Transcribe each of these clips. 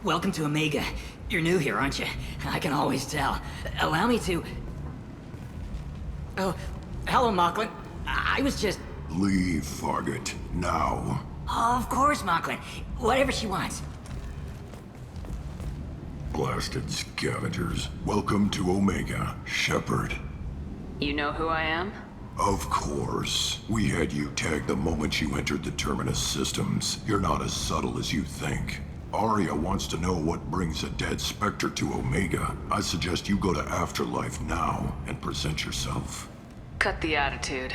Welcome to Omega. You're new here, aren't you? I can always tell. Allow me to... Oh, hello, Mocklin. I was just... Leave, Fargate. Now. Oh, of course, Mocklin. Whatever she wants. Blasted scavengers. Welcome to Omega, Shepard. You know who I am? Of course. We had you tagged the moment you entered the Terminus systems. You're not as subtle as you think. Aria wants to know what brings a dead Spectre to Omega. I suggest you go to Afterlife now and present yourself. Cut the attitude.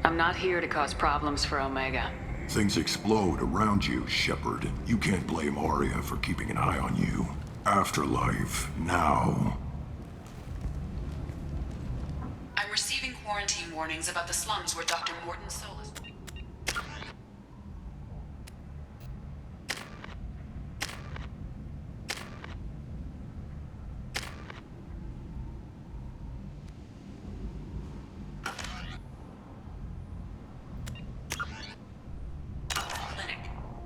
I'm not here to cause problems for Omega. Things explode around you, Shepard. You can't blame Aria for keeping an eye on you. Afterlife, now. I'm receiving quarantine warnings about the slums where Dr. Morton Solus... Clinic.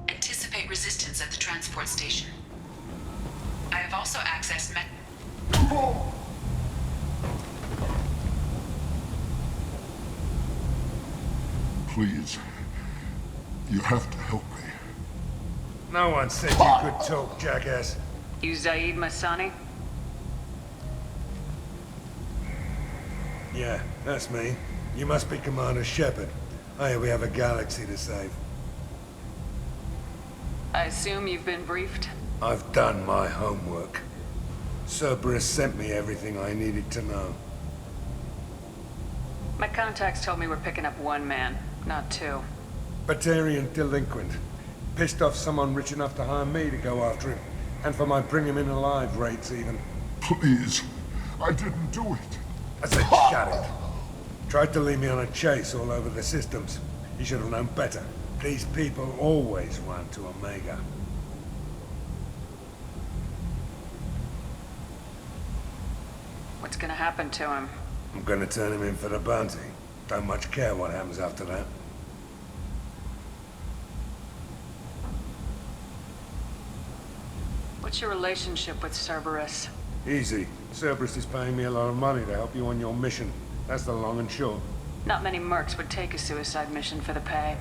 Anticipate resistance at the transport station. I have also accessed Please. You have to help me. No one said you could talk, jackass. You Zaid Masani? Yeah, that's me. You must be Commander Shepard. Oh yeah, we have a galaxy to save. I assume you've been briefed? I've done my homework. Cerberus sent me everything I needed to know. My contacts told me we're picking up one man, not two. Batarian delinquent. Pissed off someone rich enough to hire me to go after him. And for my bring him in alive rates even. Please. I didn't do it. I said shut it. Tried to lead me on a chase all over the systems. He should have known better. These people always run to Omega. What's gonna happen to him? I'm gonna turn him in for the bounty. Don't much care what happens after that. What's your relationship with Cerberus? Easy. Cerberus is paying me a lot of money to help you on your mission. That's the long and short. Not many mercs would take a suicide mission for the pay.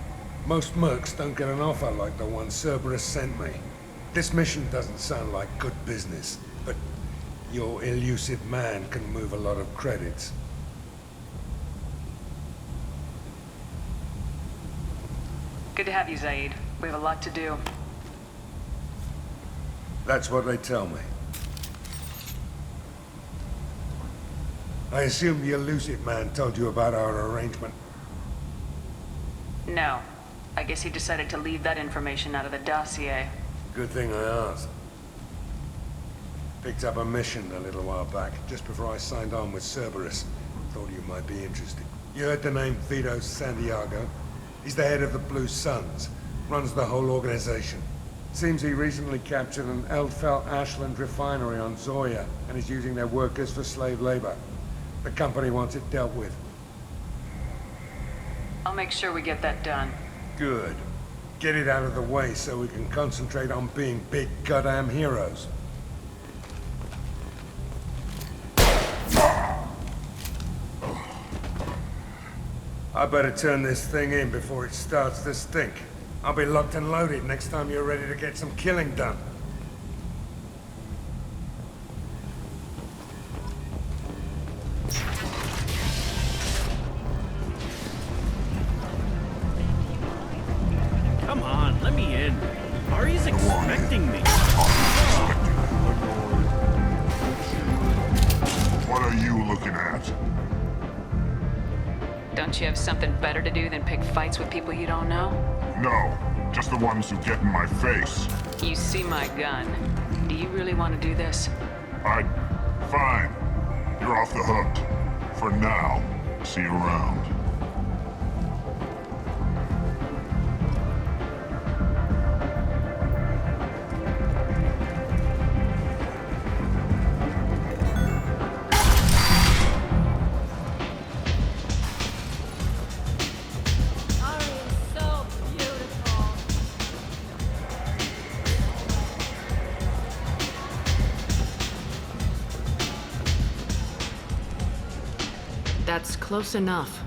Most mercs don't get an offer like the one Cerberus sent me. This mission doesn't sound like good business, but your elusive man can move a lot of credits. Good to have you, Zaid. We have a lot to do. That's what they tell me. I assume the elusive man told you about our arrangement. No. I guess he decided to leave that information out of the dossier. Good thing I asked. Picked up a mission a little while back, just before I signed on with Cerberus. Thought you might be interested. You heard the name Vito Santiago? He's the head of the Blue Suns. Runs the whole organization. Seems he recently captured an Eldfell Ashland refinery on Zoya and is using their workers for slave labor. The company wants it dealt with. I'll make sure we get that done. Good. Get it out of the way so we can concentrate on being big goddamn heroes. I better turn this thing in before it starts to stink. I'll be locked and loaded next time you're ready to get some killing done. Come on, let me in. Ari's expecting me. What are you looking at? Don't you have something better to do than pick fights with people you don't know? No, just the ones who get in my face. You see my gun. Do you really want to do this? Fine. You're off the hook. For now. See you around. That's close enough.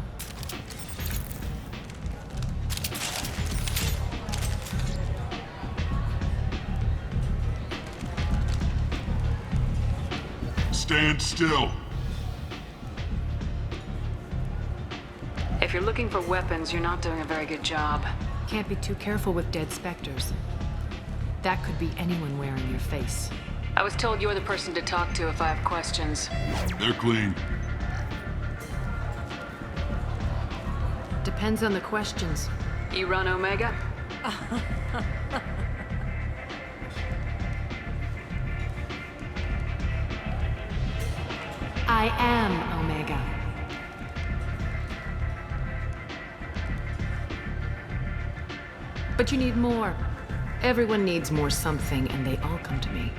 Stand still. If you're looking for weapons, you're not doing a very good job. Can't be too careful with dead specters. That could be anyone wearing your face. I was told you're the person to talk to if I have questions. They're clean. Depends on the questions. You run Omega? I am Omega. But you need more. Everyone needs more something, and they all come to me.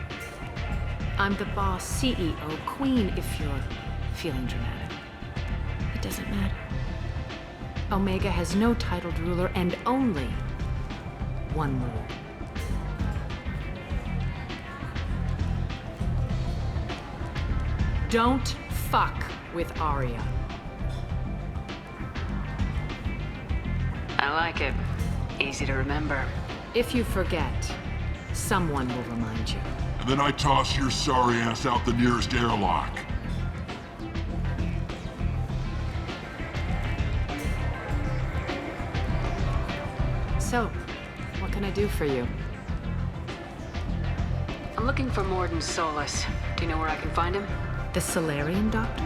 I'm the boss, CEO, queen, if you're feeling dramatic. It doesn't matter. Omega has no titled ruler and only one rule. Don't fuck with Aria. I like it. Easy to remember. If you forget, someone will remind you. And then I toss your sorry ass out the nearest airlock. So, what can I do for you? I'm looking for Mordin Solus. Do you know where I can find him? The Salarian doctor?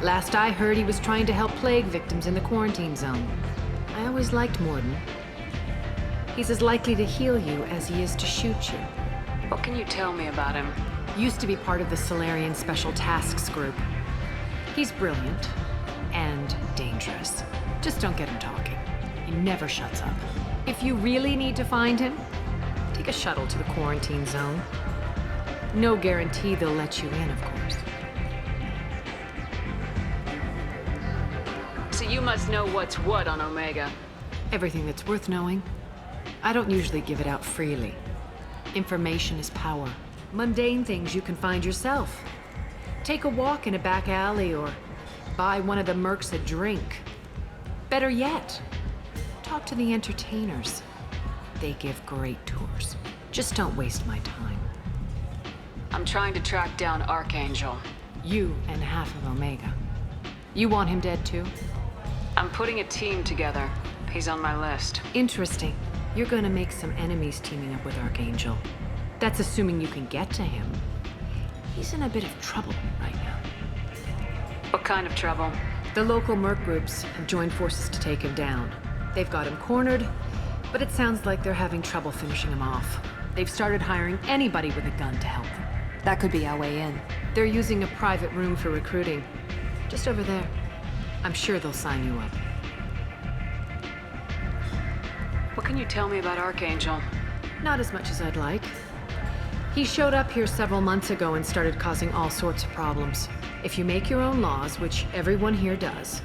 Last I heard, he was trying to help plague victims in the quarantine zone. I always liked Mordin. He's as likely to heal you as he is to shoot you. What can you tell me about him? Used to be part of the Salarian Special Tasks Group. He's brilliant and dangerous. Just don't get him talking. He never shuts up. If you really need to find him, take a shuttle to the quarantine zone. No guarantee they'll let you in, of course. So you must know what's what on Omega. Everything that's worth knowing. I don't usually give it out freely. Information is power. Mundane things you can find yourself. Take a walk in a back alley or buy one of the mercs a drink. Better yet, talk to the entertainers. They give great tours. Just don't waste my time. I'm trying to track down Archangel. You and half of Omega. You want him dead too? I'm putting a team together. He's on my list. Interesting. You're gonna make some enemies teaming up with Archangel. That's assuming you can get to him. He's in a bit of trouble right now. What kind of trouble? The local merc groups have joined forces to take him down. They've got him cornered, but it sounds like they're having trouble finishing him off. They've started hiring anybody with a gun to help them. That could be our way in. They're using a private room for recruiting. Just over there. I'm sure they'll sign you up. What can you tell me about Archangel? Not as much as I'd like. He showed up here several months ago and started causing all sorts of problems. If you make your own laws, which everyone here does,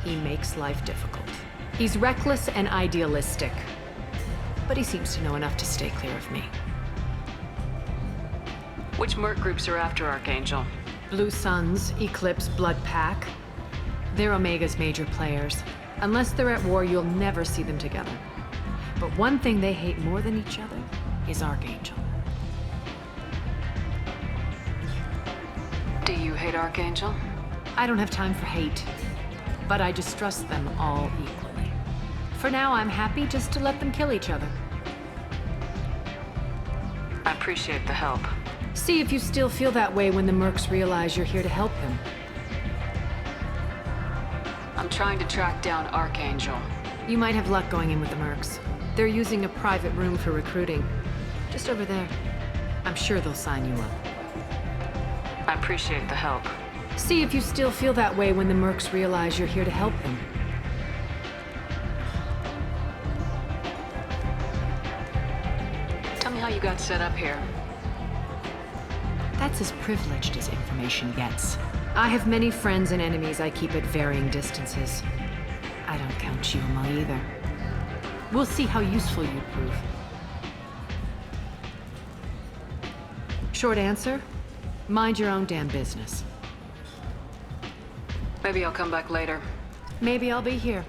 he makes life difficult. He's reckless and idealistic, but he seems to know enough to stay clear of me. Which merc groups are after Archangel? Blue Suns, Eclipse, Blood Pack. They're Omega's major players. Unless they're at war, you'll never see them together. But one thing they hate more than each other is Archangel. Do you hate Archangel? I don't have time for hate, but I distrust them all equally. For now, I'm happy just to let them kill each other. I appreciate the help. See if you still feel that way when the mercs realize you're here to help them. I'm trying to track down Archangel. You might have luck going in with the mercs. They're using a private room for recruiting. Just over there. I'm sure they'll sign you up. I appreciate the help. See if you still feel that way when the mercs realize you're here to help them. Tell me how you got set up here. That's as privileged as information gets. I have many friends and enemies I keep at varying distances. I don't count you among either. We'll see how useful you prove. Short answer? Mind your own damn business. Maybe I'll come back later. Maybe I'll be here.